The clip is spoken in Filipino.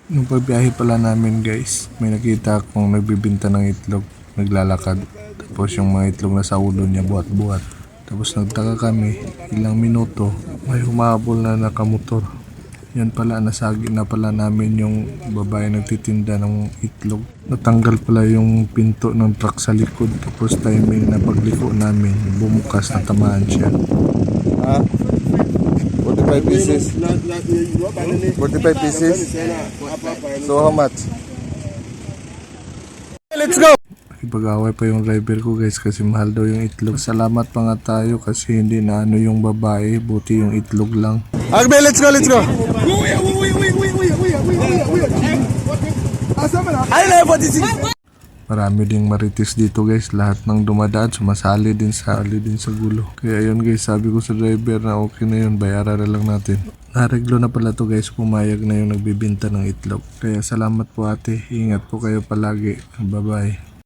Nung pagbiyahe pala namin guys, may nakita akong nagbibinta ng itlog, naglalakad. Tapos yung mga itlog na sa ulo niya buhat-buhat. Tapos nagtaka kami, ilang minuto, may humabol na nakamotor. Yan pala, nasagi na pala namin yung babae nagtitinda ng itlog. Natanggal pala yung pinto ng truck sa likod. Tapos timing na pagliko namin, bumukas na tamaan siya. 45 pieces. 45 pieces. So how much? Let's go! Ipag-away pa yung driver ko guys kasi mahal daw yung itlog. Salamat pa nga tayo kasi hindi na ano yung babae, buti yung itlog lang. Agbe, let's go, let's go! Marami ding marites dito guys, lahat ng dumadaan sumasali din sa gulo. Kaya yun guys, sabi ko sa driver na okay na yun, bayaran na lang natin. Nareglo na pala to guys, pumayag na yung nagbibinta ng itlog. Kaya salamat po ate, ingat po kayo palagi. Bye bye.